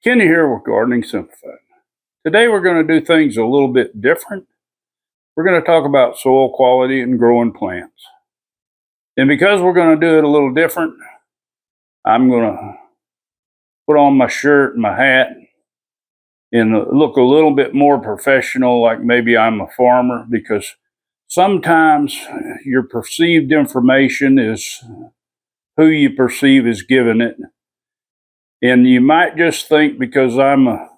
Kenny here with Gardening Simplified. Today we're going to do things a little bit different. We're going to talk about soil quality and growing plants. And because we're going to do it a little different, I'm going to put on my shirt and my hat and look a little bit more professional, like maybe I'm a farmer, because sometimes your perceived information is who you perceive is giving it. And you might just think because I'm a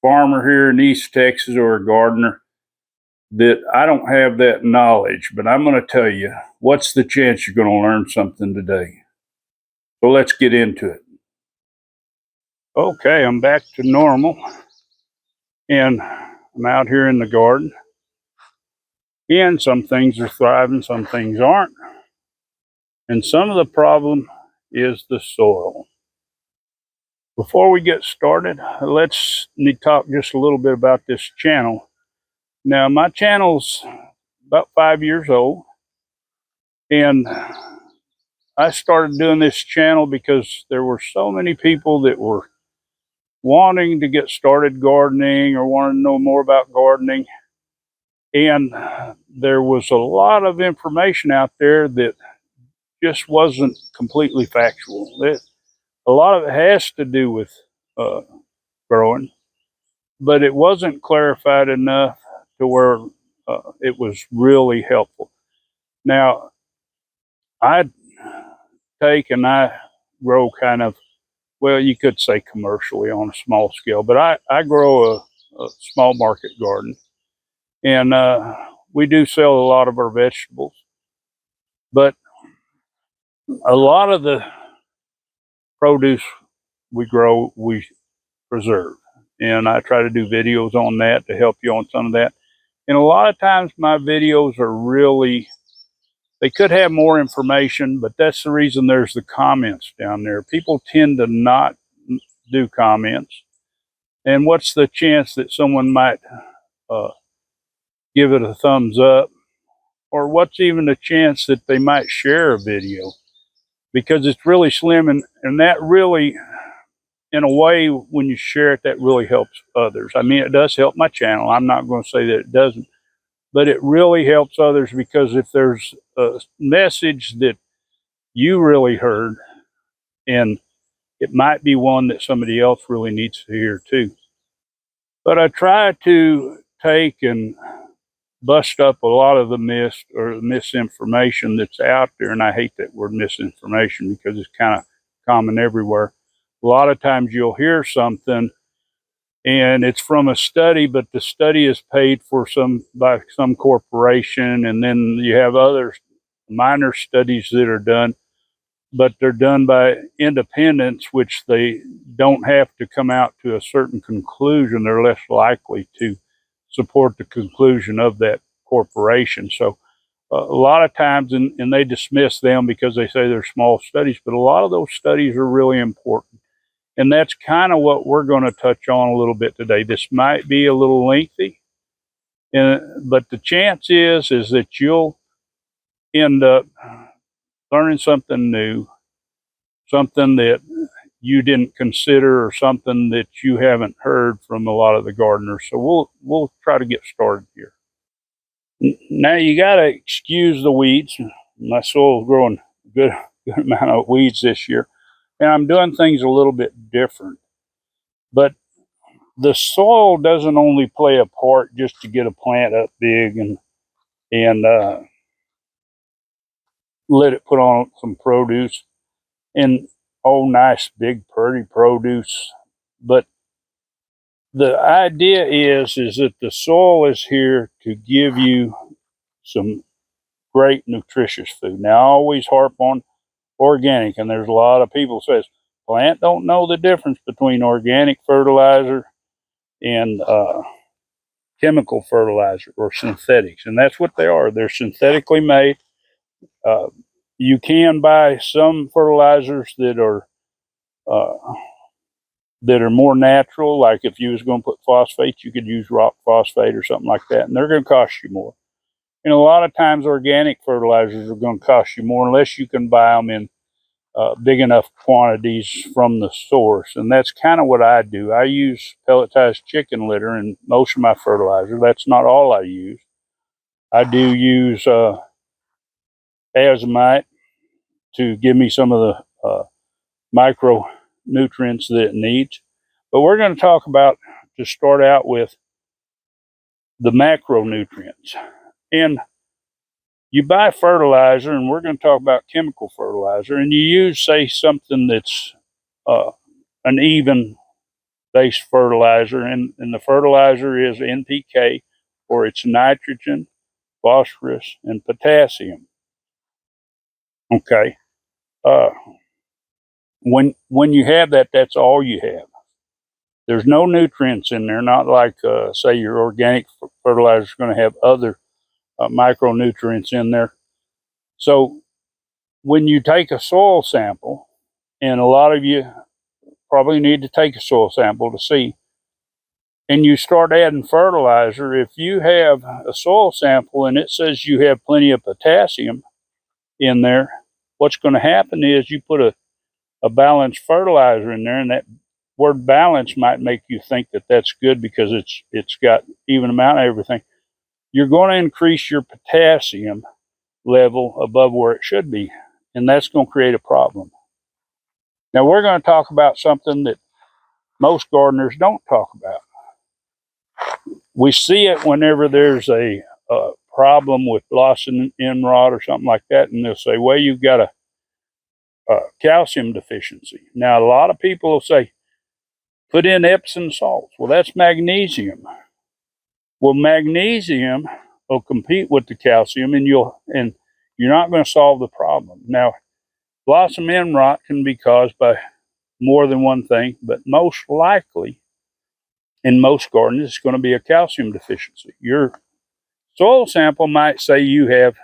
farmer here in East Texas or a gardener that I don't have that knowledge, but I'm going to tell you, what's the chance you're going to learn something today? So let's get into it. Okay, I'm back to normal, and I'm out here in the garden, and some things are thriving, some things aren't, and some of the problem is the soil. Before we get started, let's talk just a little bit about this channel. Now, my channel's about 5 years old, and I started doing this channel because there were so many people that were wanting to get started gardening or wanted to know more about gardening. And there was a lot of information out there that just wasn't completely factual. A lot of it has to do with growing, but it wasn't clarified enough to where it was really helpful. Now, I grow kind of, well, you could say commercially on a small scale, but I grow a small market garden, and we do sell a lot of our vegetables, but a lot of the produce we grow, we preserve, and I try to do videos on that to help you on some of that. And a lot of times my videos are really, they could have more information, but that's the reason there's the comments down there. People tend to not do comments. And what's the chance that someone might give it a thumbs up? Or what's even the chance that they might share a video? Because it's really slim, and that really, in a way, when you share it, that really helps others. I mean, it does help my channel. I'm not going to say that it doesn't. But it really helps others, because if there's a message that you really heard, and it might be one that somebody else really needs to hear too. But I try to take and bust up a lot of the misinformation that's out there. And I hate that word misinformation because it's kind of common everywhere. A lot of times you'll hear something and it's from a study, but the study is paid for by some corporation, and then you have other minor studies that are done, but they're done by independents, which they don't have to come out to a certain conclusion. They're less likely to support the conclusion of that corporation. So a lot of times, and they dismiss them because they say they're small studies, but a lot of those studies are really important. And that's kind of what we're going to touch on a little bit today. This might be a little lengthy, but the chance is that you'll end up learning something new, something that you didn't consider, or something that you haven't heard from a lot of the gardeners. So we'll try to get started here. Now, you got to excuse the weeds. My soil's growing a good amount of weeds this year, and I'm doing things a little bit different. But the soil doesn't only play a part just to get a plant up big and let it put on some produce and nice big pretty produce. But the idea is that the soil is here to give you some great nutritious food. Now, I always harp on organic, and there's a lot of people says plant don't know the difference between organic fertilizer and chemical fertilizer or synthetics, and that's what they are. They're synthetically made. You can buy some fertilizers that are more natural, like if you was going to put phosphate, you could use rock phosphate or something like that, and they're going to cost you more. And a lot of times organic fertilizers are going to cost you more unless you can buy them in big enough quantities from the source. And that's kind of what I do. I use pelletized chicken litter in most of my fertilizer. That's not all I use. I do use azomite to give me some of the micronutrients that it needs. But we're going to talk about, to start out with, the macronutrients. And you buy fertilizer, and we're going to talk about chemical fertilizer, and you use, say, something that's an even based fertilizer, and the fertilizer is NPK, or it's nitrogen, phosphorus, and potassium. Okay. When you have that, that's all you have. There's no nutrients in there, not like, say, your organic fertilizer is going to have other micronutrients in there. So when you take a soil sample, and a lot of you probably need to take a soil sample to see, and you start adding fertilizer, if you have a soil sample and it says you have plenty of potassium in there, what's going to happen is you put a balanced fertilizer in there, and that word balance might make you think that that's good because it's got even amount of everything. You're going to increase your potassium level above where it should be, and that's going to create a problem. Now we're going to talk about something that most gardeners don't talk about. We see it whenever there's a problem with blossom end rot or something like that, and they'll say, well, you've got a calcium deficiency. Now a lot of people will say, put in Epsom salts. Well, that's magnesium. Well, magnesium will compete with the calcium, and you're not going to solve the problem. Now, blossom end rot can be caused by more than one thing, but most likely in most gardens it's going to be a calcium deficiency. Your soil sample might say you have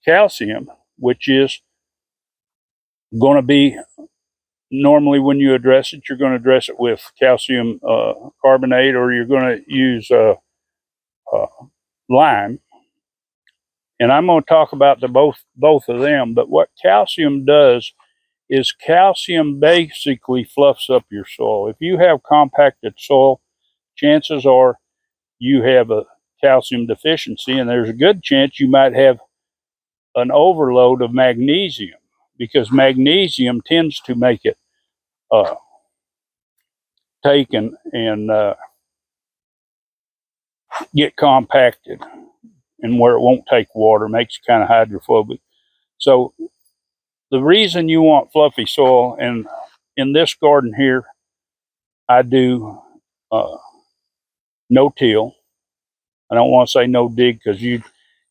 calcium, which is going to be, normally when you address it, you're going to address it with calcium carbonate, or you're going to use lime. And I'm going to talk about both of them. But what calcium does is calcium basically fluffs up your soil. If you have compacted soil, chances are you have a calcium deficiency, and there's a good chance you might have an overload of magnesium, because magnesium tends to make it take and get compacted, and where it won't take water, makes it kind of hydrophobic. So the reason you want fluffy soil, and in this garden here, I do no-till. I don't want to say no dig, because you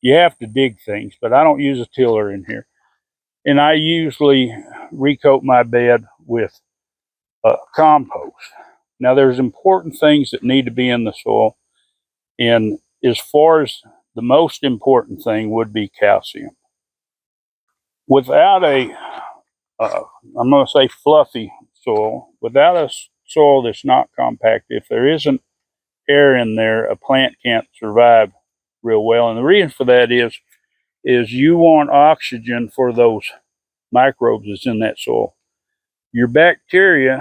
have to dig things, but I don't use a tiller in here. And I usually recoat my bed with compost. Now, there's important things that need to be in the soil, and as far as the most important thing would be calcium. Without a, I'm going to say fluffy soil, without a soil that's not compact, if there isn't air in there, a plant can't survive real well. And the reason for that is you want oxygen for those microbes that's in that soil. Your bacteria,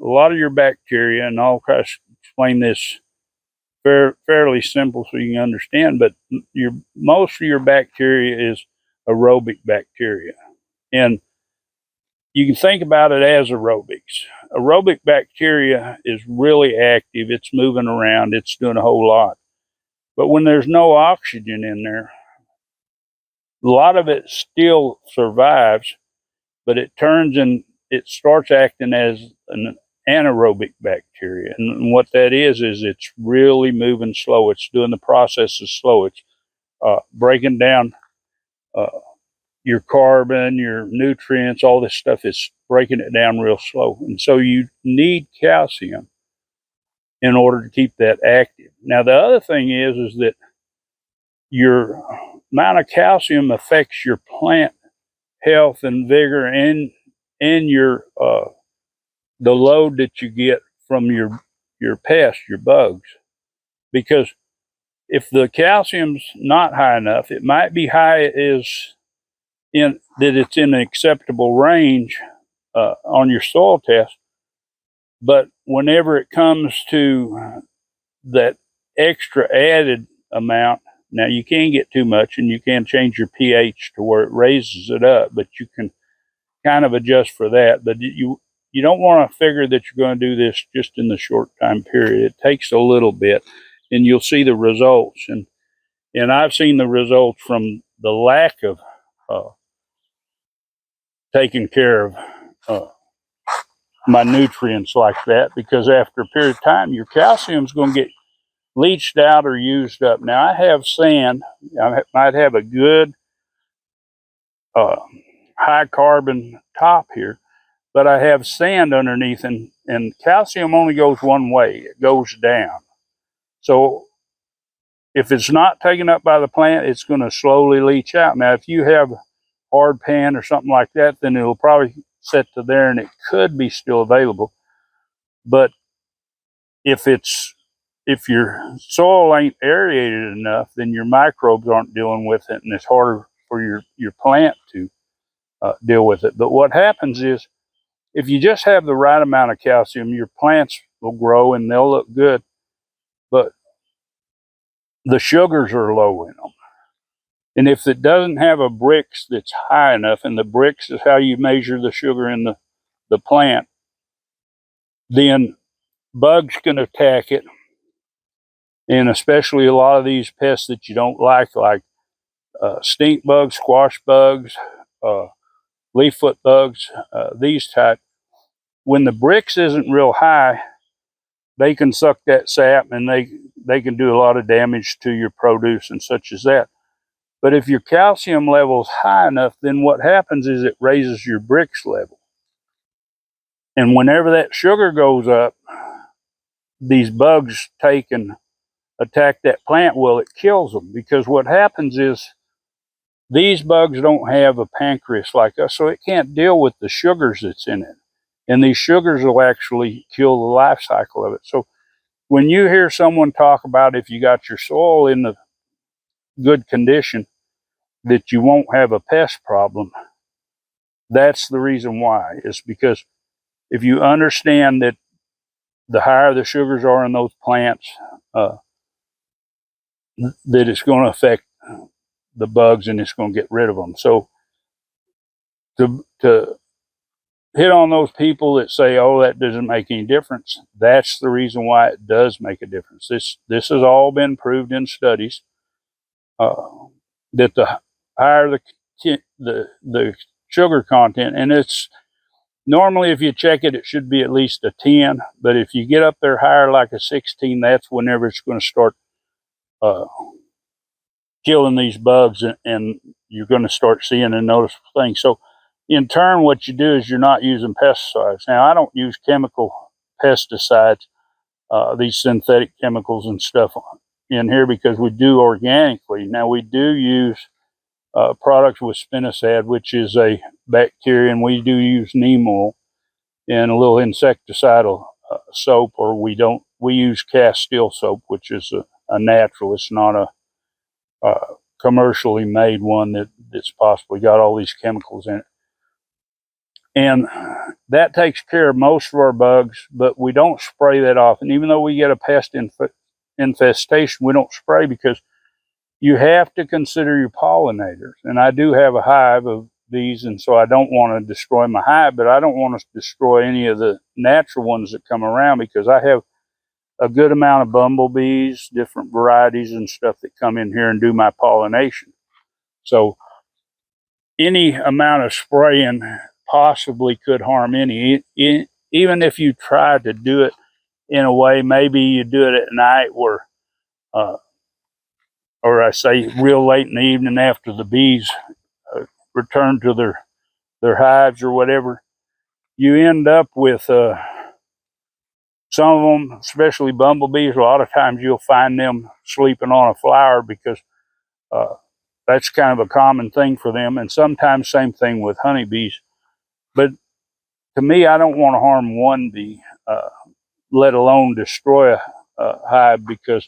a lot of your bacteria, and I'll try to explain this fairly simple so you can understand, but most of your bacteria is aerobic bacteria. And you can think about it as aerobics. Aerobic bacteria is really active. It's moving around. It's doing a whole lot. But when there's no oxygen in there, a lot of it still survives, but it starts acting as an anaerobic bacteria. And what that is it's really moving slow. It's doing the processes slow. It's breaking down your carbon, your nutrients, all this stuff is breaking it down real slow. And so you need calcium in order to keep that active. Now, the other thing is that your amount of calcium affects your plant health and vigor, and your the load that you get from your pests, your bugs. Because if the calcium's not high enough, it might be high as that it's in an acceptable range on your soil test. But whenever it comes to that extra added amount, now you can get too much, and you can change your pH to where it raises it up, but you can kind of adjust for that. But you don't want to figure that you're going to do this just in the short time period. It takes a little bit, and you'll see the results. And I've seen the results from the lack of taking care of my nutrients like that, because after a period of time, your calcium's going to get leached out or used up. Now, I have sand. I might have a good high carbon top here, but I have sand underneath, and calcium only goes one way. It goes down. So if it's not taken up by the plant, it's going to slowly leach out. Now, if you have hard pan or something like that, then it'll probably set to there and it could be still available. But if your soil ain't aerated enough, then your microbes aren't dealing with it, and it's harder for your plant to deal with it. But what happens is, if you just have the right amount of calcium, your plants will grow and they'll look good, but the sugars are low in them. And if it doesn't have a Brix that's high enough, and the Brix is how you measure the sugar in the plant, then bugs can attack it. And especially a lot of these pests that you don't like stink bugs, squash bugs, leaffoot bugs, these type. When the Brix isn't real high, they can suck that sap, and they can do a lot of damage to your produce and such as that. But if your calcium level is high enough, then what happens is it raises your Brix level. And whenever that sugar goes up, these bugs take and attack that plant. Well, it kills them, because what happens is these bugs don't have a pancreas like us, so it can't deal with the sugars that's in it. And these sugars will actually kill the life cycle of it. So when you hear someone talk about, if you got your soil in the good condition, that you won't have a pest problem, that's the reason why. It's because if you understand that the higher the sugars are in those plants, that it's going to affect the bugs and it's going to get rid of them. So to hit on those people that say, "Oh, that doesn't make any difference," that's the reason why it does make a difference. This has all been proved in studies, that the higher the sugar content, and it's normally, if you check it, it should be at least a 10. But if you get up there higher, like a 16, that's whenever it's going to start killing these bugs, and you're going to start seeing a noticeable thing. So in turn, what you do is you're not using pesticides. Now, I don't use chemical pesticides, these synthetic chemicals and stuff in here, because we do organically. Now, we do use products with spinosad, which is a bacteria, and we do use neem oil and a little insecticidal soap, or we use Castile soap, which is a natural. It's not a commercially made one that's possibly got all these chemicals in it. And that takes care of most of our bugs, but we don't spray that often. Even though we get a pest infestation, we don't spray, because you have to consider your pollinators. And I do have a hive of bees, and so I don't want to destroy my hive, but I don't want to destroy any of the natural ones that come around, because I have a good amount of bumblebees, different varieties and stuff that come in here and do my pollination. So any amount of spraying possibly could harm any, even if you try to do it in a way, maybe you do it at night, where or I say real late in the evening after the bees return to their hives or whatever, you end up with some of them, especially bumblebees. A lot of times you'll find them sleeping on a flower, because that's kind of a common thing for them. And sometimes same thing with honeybees. But to me, I don't want to harm one bee, let alone destroy a hive, because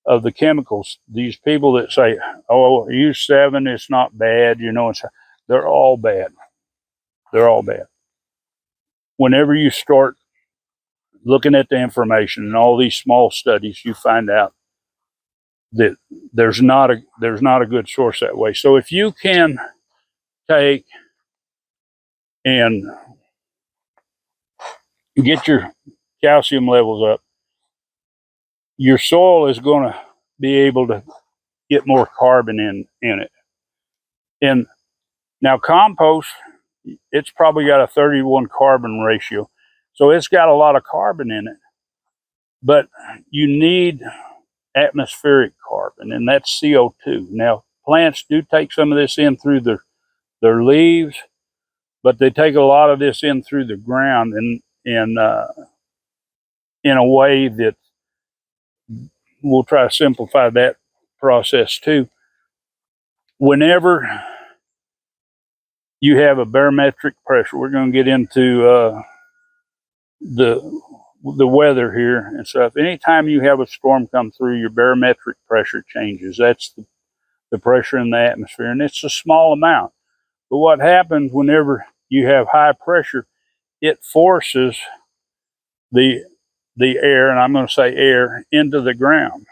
of the chemicals. These people that say, "Oh, use 7, it's not bad," they're all bad. They're all bad. Whenever you start looking at the information and all these small studies, you find out that there's not a good source that way. So if you can take and get your calcium levels up, your soil is going to be able to get more carbon in it. And now compost, it's probably got a 31 carbon ratio, so it's got a lot of carbon in it. But you need atmospheric carbon, and that's CO2. Now, plants do take some of this in through their leaves, but they take a lot of this in through the ground, and in a way that we'll try to simplify that process too. Whenever you have a barometric pressure, we're going to get into the weather here and stuff. Anytime you have a storm come through, your barometric pressure changes. That's the pressure in the atmosphere, and it's a small amount. But what happens whenever you have high pressure, it forces the air, and I'm going to say air, into the ground.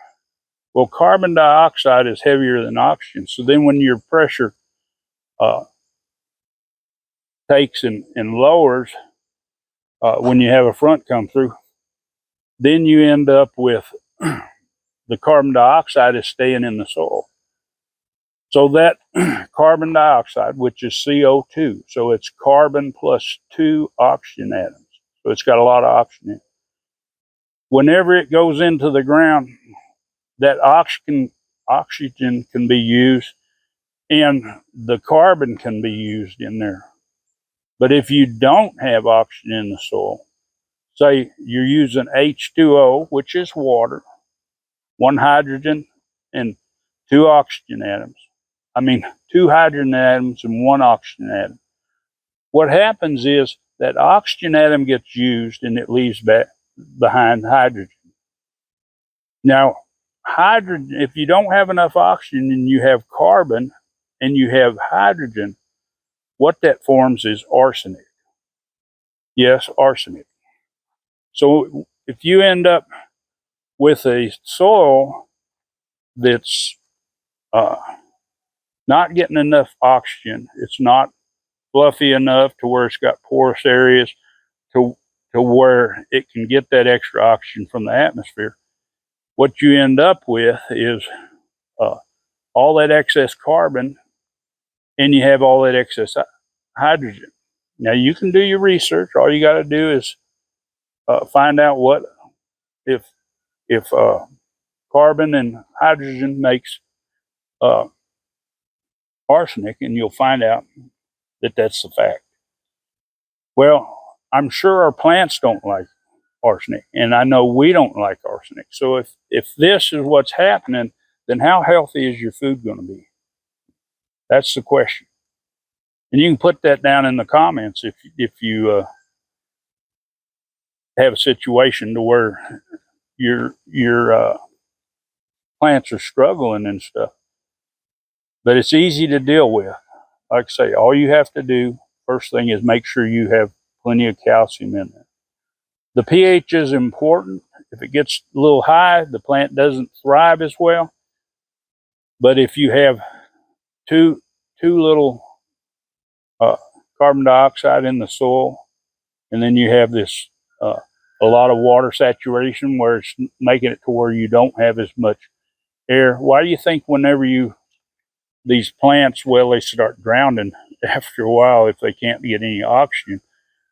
Well, carbon dioxide is heavier than oxygen. So then when your pressure takes and lowers, when you have a front come through, then you end up with the carbon dioxide is staying in the soil. So that carbon dioxide, which is CO2, so it's carbon plus 2 oxygen atoms. So it's got a lot of oxygen in it. Whenever it goes into the ground, that oxygen can be used, and the carbon can be used in there. But if you don't have oxygen in the soil, say you're using H2O, which is water, 1 hydrogen and 2 oxygen atoms. 2 hydrogen atoms and 1 oxygen atom. What happens is that oxygen atom gets used and it leaves back behind hydrogen. Now, hydrogen, if you don't have enough oxygen and you have carbon and you have hydrogen, what that forms is arsenic. Yes, arsenic. So if you end up with a soil that's not getting enough oxygen, it's not fluffy enough to where it's got porous areas to where it can get that extra oxygen from the atmosphere, what you end up with is all that excess carbon, and you have all that excess hydrogen. Now you can do your research. All you got to do is find out what if carbon and hydrogen makes arsenic, and you'll find out that that's the fact. Well, I'm sure our plants don't like arsenic, and I know we don't like arsenic. So if this is what's happening, then how healthy is your food going to be? That's the question. And you can put that down in the comments if you have a situation to where your plants are struggling and stuff. But it's easy to deal with. Like I say, all you have to do first thing is make sure you have plenty of calcium in there. The pH is important. If it gets a little high, the plant doesn't thrive as well. But if you have too little carbon dioxide in the soil, and then you have this a lot of water saturation where it's making it to where you don't have as much air. Why do you think whenever these plants, well, they start drowning after a while if they can't get any oxygen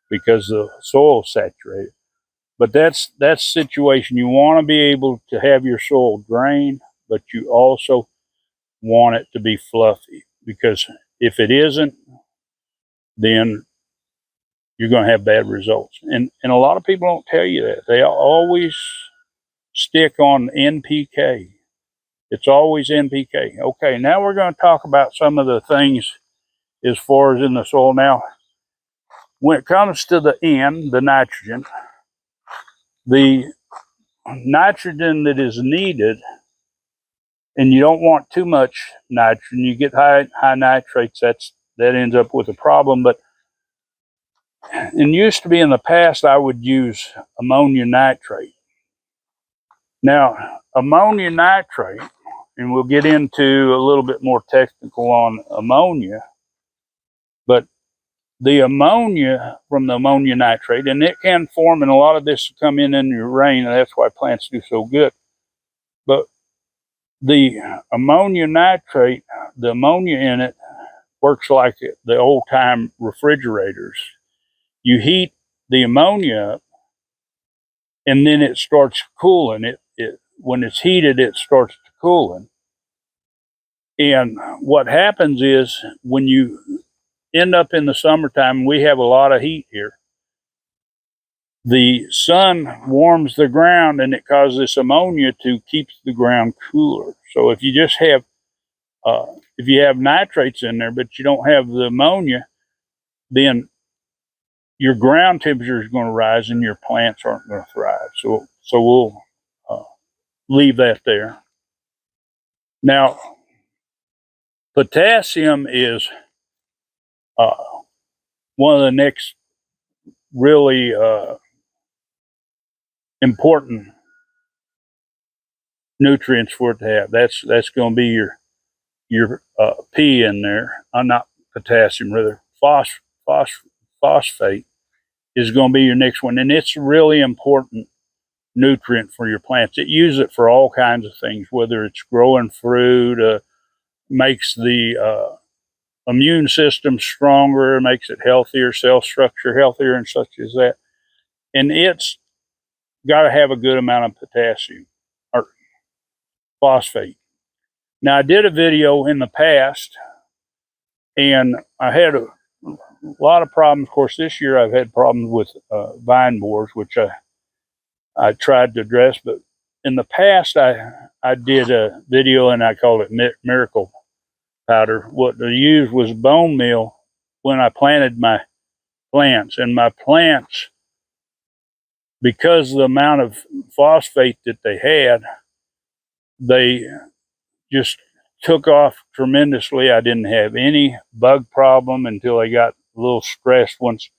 because the soil is saturated? But that's the situation. You want to be able to have your soil drain, but you also want it to be fluffy, because if it isn't, then you're going to have bad results. And a lot of people don't tell you that. They always stick on NPK. It's always NPK. Okay, now we're going to talk about some of the things as far as in the soil. Now, when it comes to the N, the nitrogen that is needed, and you don't want too much nitrogen, you get high nitrates, that ends up with a problem. But it used to be in the past, I would use ammonia nitrate. Now, ammonia nitrate, and we'll get into a little bit more technical on ammonia, but the ammonia from the ammonia nitrate, and it can form, and a lot of this will come in your rain, and that's why plants do so good. But the ammonia nitrate, the ammonia in it works like the old time refrigerators. You heat the ammonia up, and then it starts cooling. It when it's heated, it starts cooling. And what happens is when you end up in the summertime, we have a lot of heat here. The sun warms the ground, and it causes this ammonia to keep the ground cooler. So if you just have if you have nitrates in there, but you don't have the ammonia, then your ground temperature is going to rise, and your plants aren't going to thrive. So we'll leave that there. Now, potassium is one of the next really important nutrients for it to have. That's going to be your P in there. Not potassium, rather phosphate is going to be your next one, and it's a really important nutrient for your plants. It uses it for all kinds of things, whether it's growing fruit, makes the immune system stronger, makes it healthier, cell structure healthier, and such as that. And it's got to have a good amount of potassium or phosphate. Now, I did a video in the past, and I had a lot of problems. Of course, this year I've had problems with vine borers, which I tried to address. But in the past, I did a video, and I called it Miracle Powder. What I used was bone meal when I planted my plants. And my plants, because of the amount of phosphate that they just took off tremendously. I didn't have any bug problem until they got a little stressed once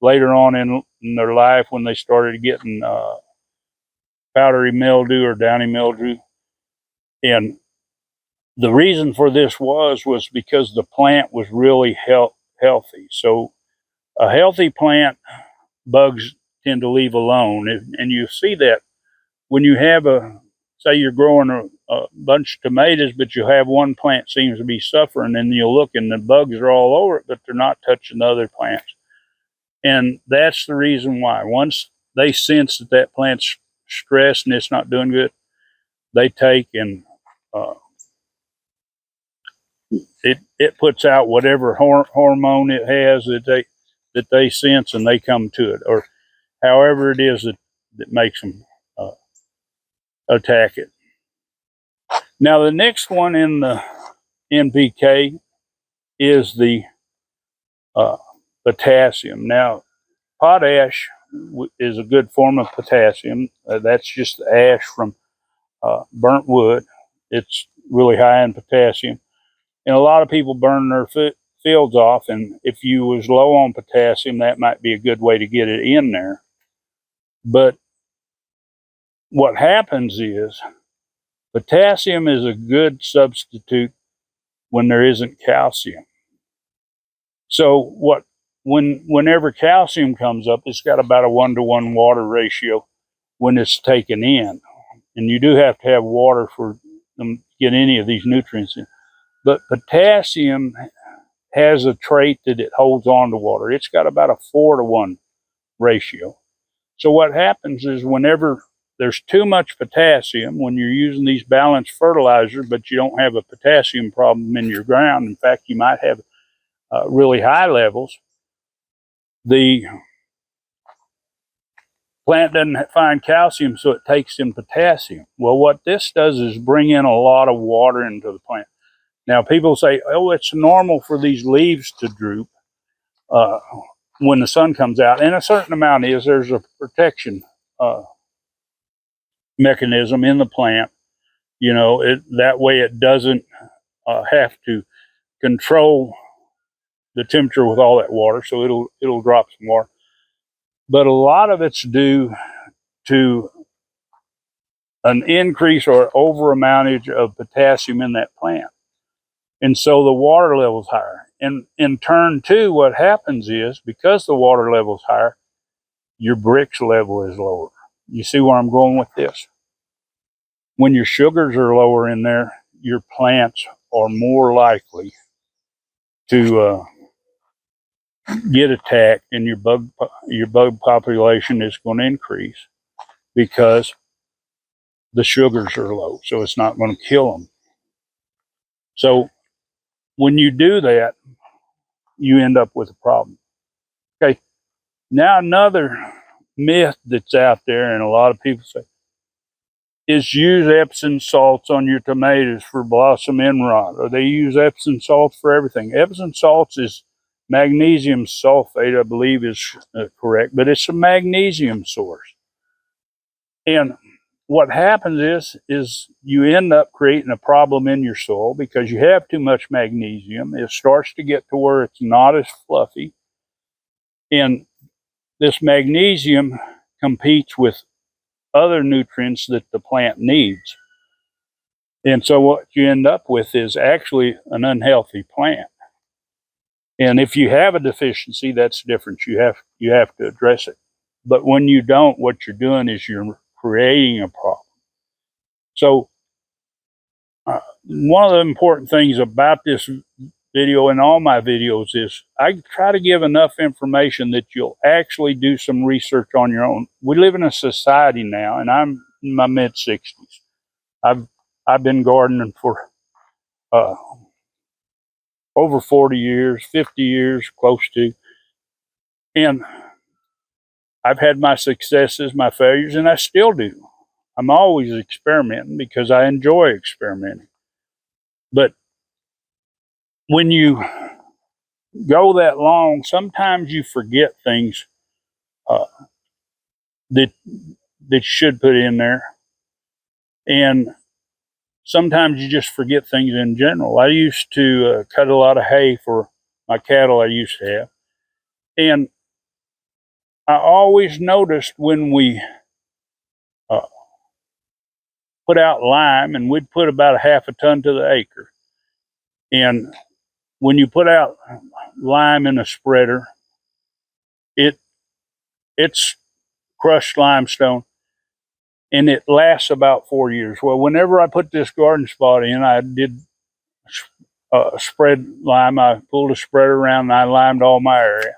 later on in their life, when they started getting powdery mildew or downy mildew. And the reason for this was because the plant was really healthy. So a healthy plant, bugs tend to leave alone. And you see that when you have say you're growing a bunch of tomatoes, but you have one plant seems to be suffering, and you'll look and the bugs are all over it, but they're not touching the other plants. And that's the reason why. Once they sense that plant's stressed and it's not doing good, they take and it puts out whatever hormone it has that they sense, and they come to it, or however it is that makes them attack it. Now, the next one in the NPK is the potassium. Now, potash is a good form of potassium. That's just the ash from burnt wood. It's really high in potassium. And a lot of people burn their fields off, and if you was low on potassium, that might be a good way to get it in there. But what happens is potassium is a good substitute when there isn't calcium. So whenever calcium comes up, it's got about a 1-to-1 water ratio when it's taken in. And you do have to have water for them to get any of these nutrients in. But potassium has a trait that it holds on to water. It's got about a 4-to-1 ratio. So what happens is whenever there's too much potassium, when you're using these balanced fertilizers, but you don't have a potassium problem in your ground, in fact, you might have really high levels, the plant doesn't find calcium, so it takes in potassium. Well, what this does is bring in a lot of water into the plant. Now, people say, oh, it's normal for these leaves to droop when the sun comes out. And a certain amount is. There's a protection mechanism in the plant. You know, that way it doesn't have to control the temperature with all that water, so it'll drop some water. But a lot of it's due to an increase or over amountage of potassium in that plant. And so the water level is higher. And in turn, too, what happens is because the water level is higher, your Brix level is lower. You see where I'm going with this? When your sugars are lower in there, your plants are more likely to get attacked, and your bug population is going to increase because the sugars are low. So it's not going to kill them. So when you do that, you end up with a problem. Okay, now another myth that's out there, and a lot of people say, is use Epsom salts on your tomatoes for blossom end rot, or they use Epsom salts for everything. Epsom salts is magnesium sulfate, I believe is correct, but it's a magnesium source. And what happens is you end up creating a problem in your soil because you have too much magnesium. It starts to get to where it's not as fluffy. And this magnesium competes with other nutrients that the plant needs. And so what you end up with is actually an unhealthy plant. And if you have a deficiency, that's different. You have to address it. But when you don't, what you're doing is you're creating a problem. So one of the important things about this video and all my videos is I try to give enough information that you'll actually do some research on your own. We live in a society now, and I'm in my mid-60s. I've been gardening for over 40 years, 50 years, close to. And I've had my successes, my failures, and I still do. I'm always experimenting because I enjoy experimenting. But when you go that long, sometimes you forget things that you should put in there. And sometimes you just forget things in general. I used to cut a lot of hay for my cattle I used to have. And I always noticed when we put out lime, and we'd put about a half a ton to the acre. And when you put out lime in a spreader, it's crushed limestone, and it lasts about 4 years. Well, whenever I put this garden spot in, I did spread lime. I pulled a spreader around and I limed all my area.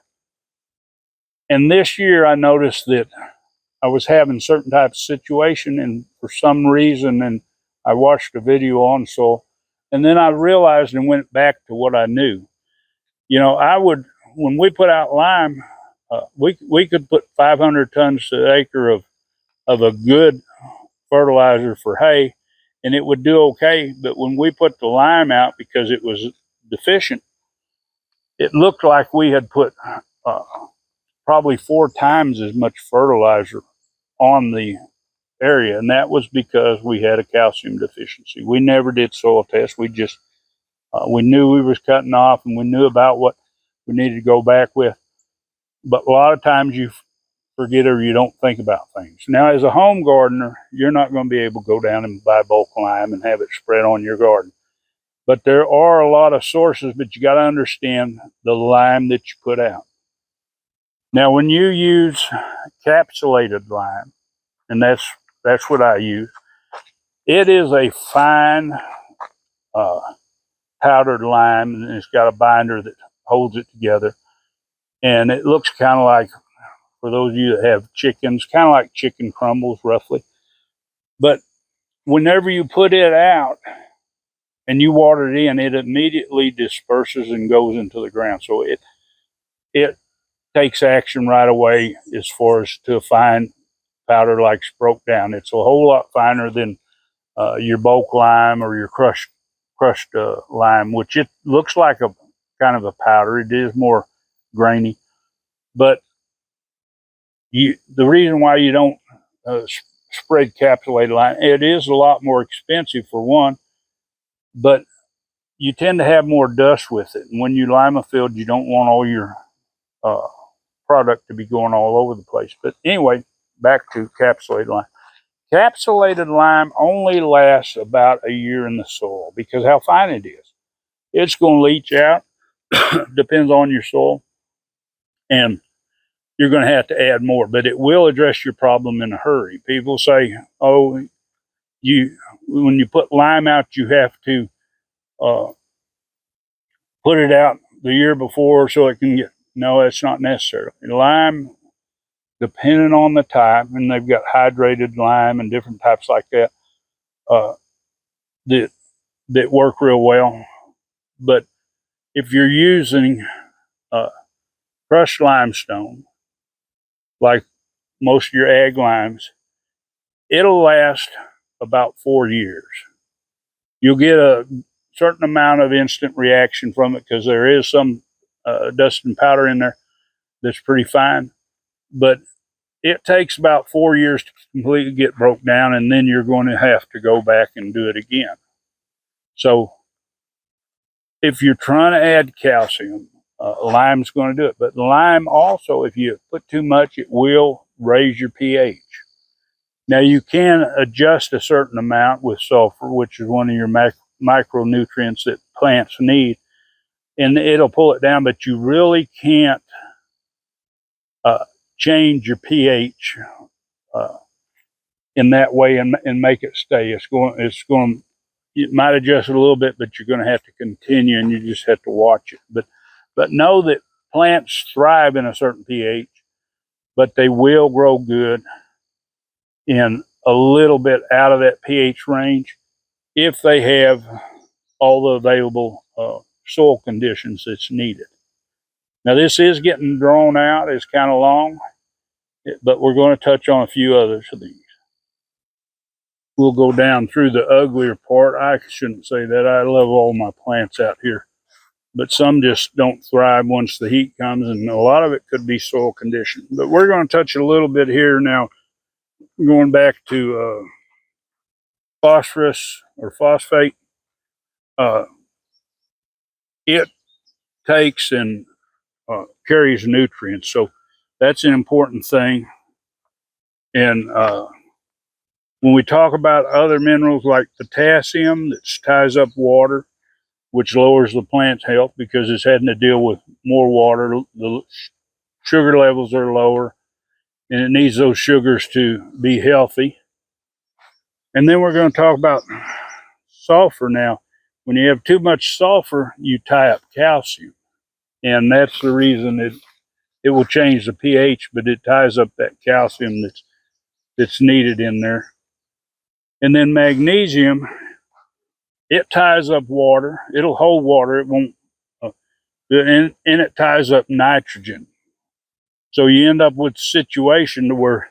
And this year I noticed that I was having certain types of situation, and for some reason, and I watched a video on soil, and then I realized and went back to what I knew. You know, when we put out lime, we could put 500 tons to the acre of a good fertilizer for hay, and it would do okay. But when we put the lime out, because it was deficient, it looked like we had put probably 4 times as much fertilizer on the area, and that was because we had a calcium deficiency. We never did soil tests. We just we knew we was cutting off, and we knew about what we needed to go back with. But a lot of times you forget or you don't think about things. Now, as a home gardener, you're not going to be able to go down and buy bulk lime and have it spread on your garden. But there are a lot of sources, but you got to understand the lime that you put out. Now, when you use capsulated lime, and that's what I use, it is a fine powdered lime, and it's got a binder that holds it together. And it looks kind of like, for those of you that have chickens, kind of like chicken crumbles, roughly. But whenever you put it out and you water it in, it immediately disperses and goes into the ground. So it takes action right away as far as to a fine powder like broke down. It's a whole lot finer than your bulk lime or your crushed lime, which it looks like a kind of a powder. It is more grainy, but the reason why you don't spread capsulated lime, it is a lot more expensive for one, but you tend to have more dust with it. And when you lime a field, you don't want all your uh, product to be going all over the place. But anyway, back to capsulated lime. Capsulated lime only lasts about a year in the soil because how fine it is. It's going to leach out, depends on your soil, and you're going to have to add more, but it will address your problem in a hurry. People say, oh, when you put lime out, you have to uh, put it out the year before so it can get. No, that's not necessary. Lime, depending on the type, and they've got hydrated lime and different types like that uh, that that work real well. But if you're using uh, crushed limestone, like most of your ag limes, it'll last about 4 years. You'll get a certain amount of instant reaction from it because there is some dust and powder in there that's pretty fine, but it takes about 4 years to completely get broke down, and then you're going to have to go back and do it again. So if you're trying to add calcium, lime's going to do it. But lime also, if you put too much, it will raise your pH. Now you can adjust a certain amount with sulfur, which is one of your micronutrients that plants need, and it'll pull it down, but you really can't change your pH uh, in that way and make it stay. It might adjust a little bit, but you're going to have to continue, and you just have to watch it. But know that plants thrive in a certain pH, but they will grow good in a little bit out of that pH range if they have all the available soil conditions that's needed. Now, this is getting drawn out. It's kind of long, but we're going to touch on a few others of these. We'll go down through the uglier part. I shouldn't say that. I love all my plants out here, but some just don't thrive once the heat comes, and a lot of it could be soil condition. But we're going to touch a little bit here now, going back to phosphorus or phosphate. It takes and carries nutrients, so that's an important thing. And when we talk about other minerals like potassium that ties up water, which lowers the plant's health because it's having to deal with more water, the sugar levels are lower, and it needs those sugars to be healthy. And then we're going to talk about sulfur now. When you have too much sulfur, you tie up calcium, and that's the reason it will change the pH, but it ties up that calcium that's needed in there. And then magnesium, it ties up water. It'll hold water. It won't, and it ties up nitrogen. So you end up with a situation where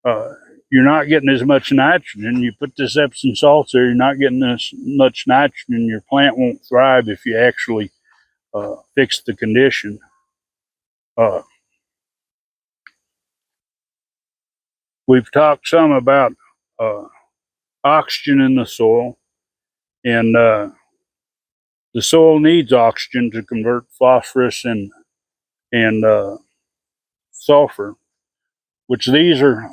you're not getting as much nitrogen. You put this Epsom salts there, you're not getting as much nitrogen. Your plant won't thrive if you actually fix the condition. We've talked some about oxygen in the soil, and the soil needs oxygen to convert phosphorus and sulfur, which these are.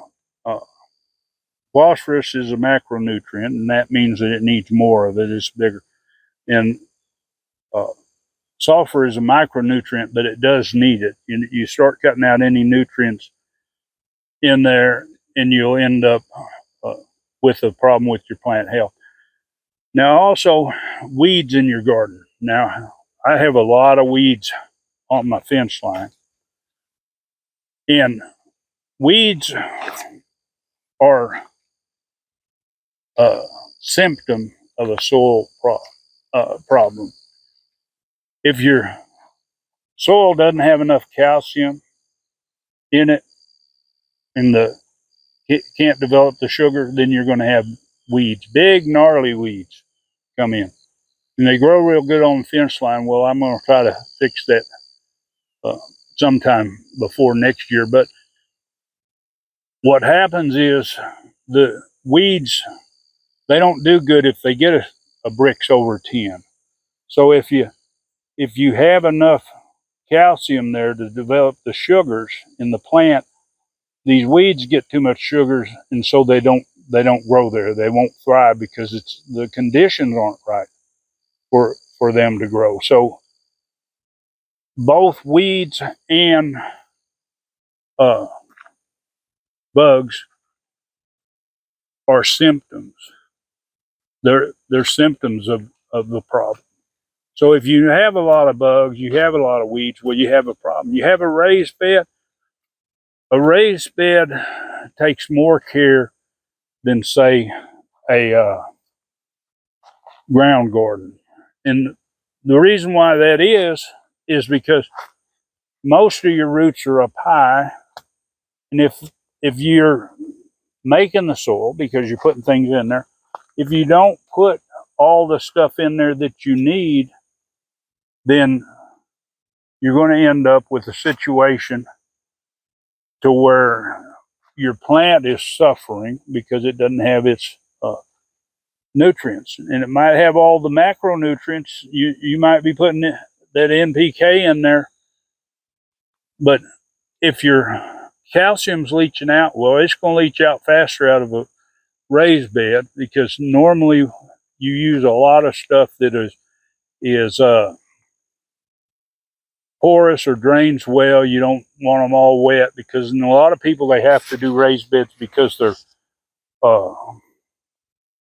Phosphorus is a macronutrient, and that means that it needs more of it. It's bigger. And sulfur is a micronutrient, but it does need it. You start cutting out any nutrients in there, and you'll end up with a problem with your plant health. Now, also, weeds in your garden. Now, I have a lot of weeds on my fence line, and weeds are a symptom of a soil problem. If your soil doesn't have enough calcium in it and it can't develop the sugar, then you're going to have weeds, big gnarly weeds come in, and they grow real good on the fence line. Well, I'm going to try to fix that uh, sometime before next year. But what happens is the weeds, they don't do good if they get a Brix over 10. So if you have enough calcium there to develop the sugars in the plant, these weeds get too much sugars, and so they don't grow there. They won't thrive because it's the conditions aren't right for them to grow. So both weeds and uh, bugs are symptoms. They're symptoms of the problem. So if you have a lot of bugs, you have a lot of weeds, well, you have a problem. You have a raised bed. A raised bed takes more care than, say, a ground garden. And the reason why that is because most of your roots are up high. And if you're making the soil because you're putting things in there, if you don't put all the stuff in there that you need, then you're going to end up with a situation to where your plant is suffering because it doesn't have its nutrients, and it might have all the macronutrients. You might be putting that NPK in there, but if your calcium's leaching out, well, it's going to leach out faster out of a raised bed because normally you use a lot of stuff that is porous or drains well. You don't want them all wet because in a lot of people they have to do raised beds because their uh,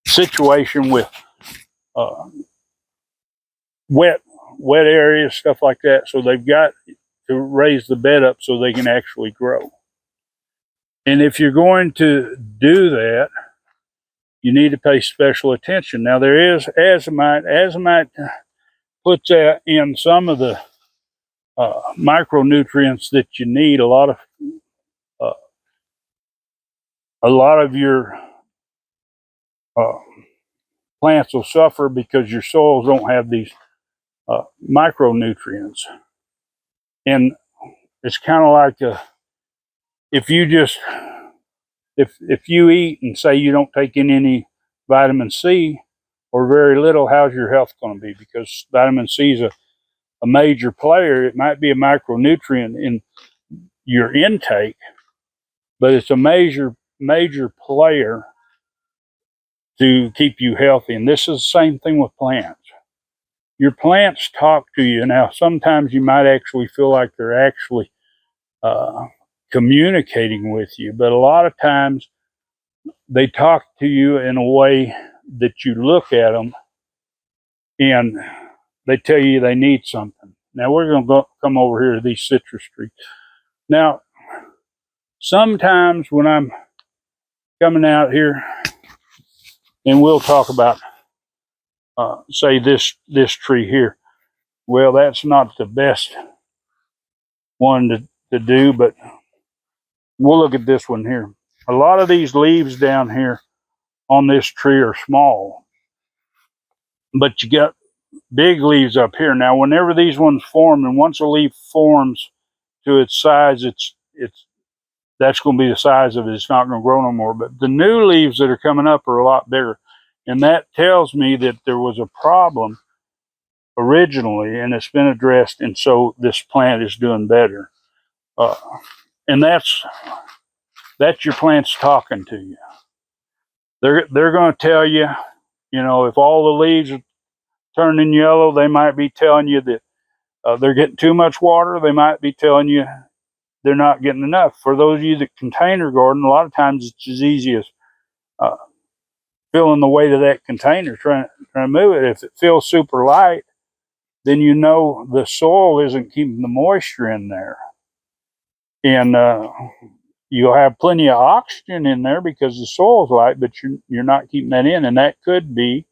situation with uh, wet wet areas, stuff like that. So they've got to raise the bed up so they can actually grow. And if you're going to do that, you need to pay special attention. Now there is azomite. Azomite puts in some of the micronutrients that you need. Uh, a lot of your uh, plants will suffer because your soils don't have these micronutrients. And it's kind of like if you just if you eat and say you don't take in any vitamin C or very little, how's your health going to be? Because vitamin C is a major player. It might be a micronutrient in your intake, but it's a major player to keep you healthy. And this is the same thing with plants. Your plants talk to you. Now, sometimes you might actually feel like they're actually uh, communicating with you, but a lot of times they talk to you in a way that you look at them and they tell you they need something. Now we're going to come over here to these citrus trees. Now, sometimes when I'm coming out here, and we'll talk about, say this tree here. Well, that's not the best one to do, but we'll look at this one here. A lot of these leaves down here on this tree are small, but you got big leaves up here. Now, whenever these ones form, and once a leaf forms to its size, it's that's going to be the size of it. It's not going to grow no more. But the new leaves that are coming up are a lot bigger, and that tells me that there was a problem originally, and it's been addressed, and so this plant is doing better. Uh, and that's your plants talking to you. They're going to tell you, if all the leaves are turning yellow, they might be telling you that they're getting too much water. They might be telling you they're not getting enough. For those of you that container garden, a lot of times it's as easy as uh, filling the weight of that container, trying to move it. If it feels super light, then you know the soil isn't keeping the moisture in there. And you'll have plenty of oxygen in there because the soil's light, but you're not keeping that in. And that could be,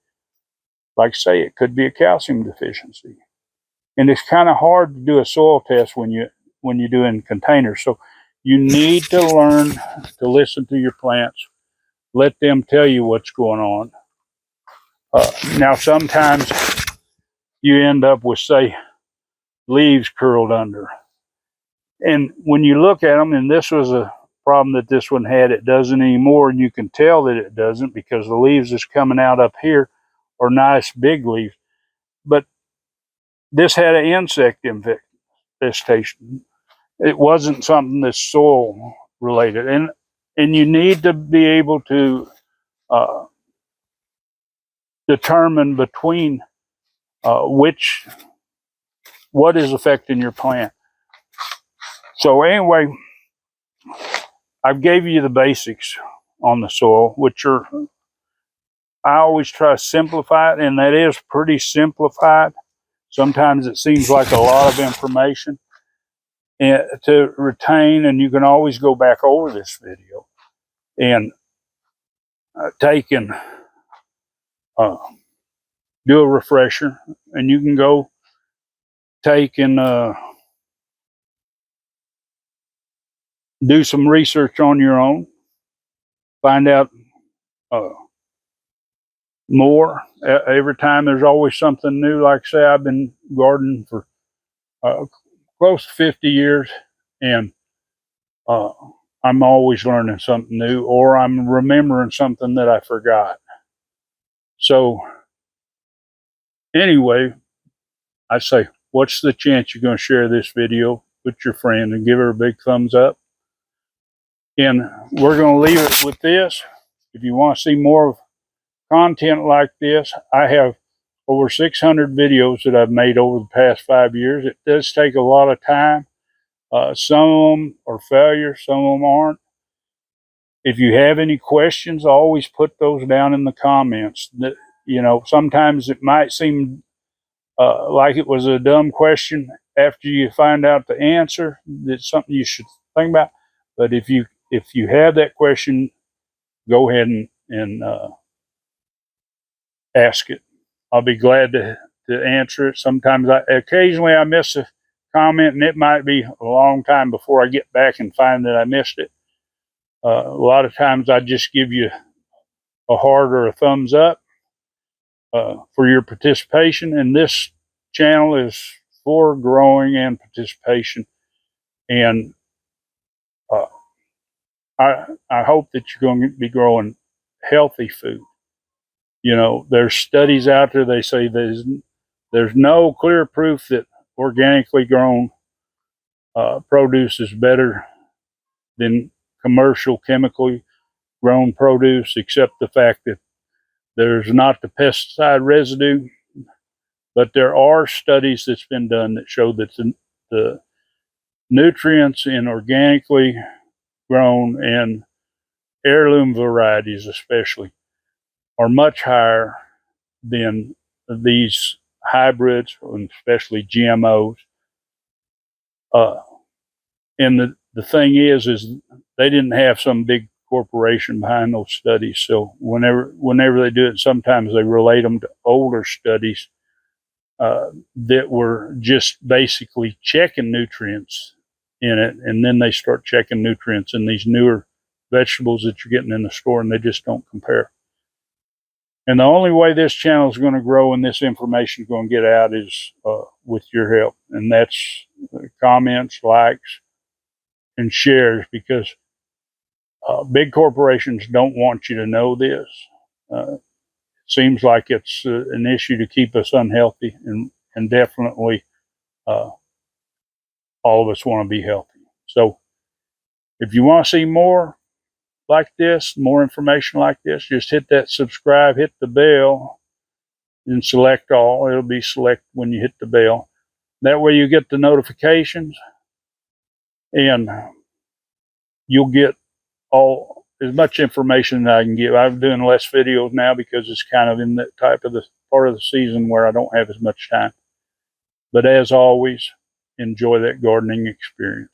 like I say, it could be a calcium deficiency. And it's kind of hard to do a soil test when you're doing containers. So you need to learn to listen to your plants. Let them tell you what's going on. Now, sometimes you end up with, say, leaves curled under. And when you look at them, and this was a problem that this one had, it doesn't anymore, and you can tell that it doesn't because the leaves that's coming out up here are nice big leaves. But this had an insect infestation. It wasn't something that's soil related, and you need to be able to determine between what is affecting your plant. So anyway, I've gave you the basics on the soil, which are, I always try to simplify it, and that is pretty simplified. Sometimes it seems like a lot of information to retain, and you can always go back over this video and take and do a refresher, and you can go take and do some research on your own, find out more. Every time there's always something new. Like I say, I've been gardening for close to 50 years, and I'm always learning something new, or I'm remembering something that I forgot. So anyway, I say, what's the chance you're going to share this video with your friend and give her a big thumbs up? And we're going to leave it with this. If you want to see more of content like this, I have over 600 videos that I've made over the past 5 years. It does take a lot of time. Some of them are failures, some of them aren't. If you have any questions, always put those down in the comments. Sometimes it might seem like it was a dumb question. After you find out the answer, it's something you should think about. But if you have that question, go ahead and ask it. I'll be glad to answer it. Occasionally I miss a comment, and it might be a long time before I get back and find that I missed it. A lot of times I just give you a heart or a thumbs up for your participation. And this channel is for growing and participation. And I hope that you're going to be growing healthy food. There's studies out there. They say there's no clear proof that organically grown produce is better than commercial chemically grown produce, except the fact that there's not the pesticide residue. But there are studies that's been done that show that the nutrients in organically grown and heirloom varieties especially are much higher than these hybrids, and especially GMOs. And the thing is they didn't have some big corporation behind those studies. So whenever they do it, sometimes they relate them to older studies that were just basically checking nutrients in it, and then they start checking nutrients in these newer vegetables that you're getting in the store, and they just don't compare. And the only way this channel is going to grow and this information is going to get out is with your help, and that's comments, likes, and shares, because big corporations don't want you to know this. It seems like it's an issue to keep us unhealthy, and definitely all of us want to be healthy. So if you want to see more like this, more information like this, just hit that subscribe, hit the bell, and select all. It'll be select when you hit the bell. That way you get the notifications, and you'll get as much information that I can give. I'm doing less videos now because it's kind of in that type of the part of the season where I don't have as much time. But as always, enjoy that gardening experience.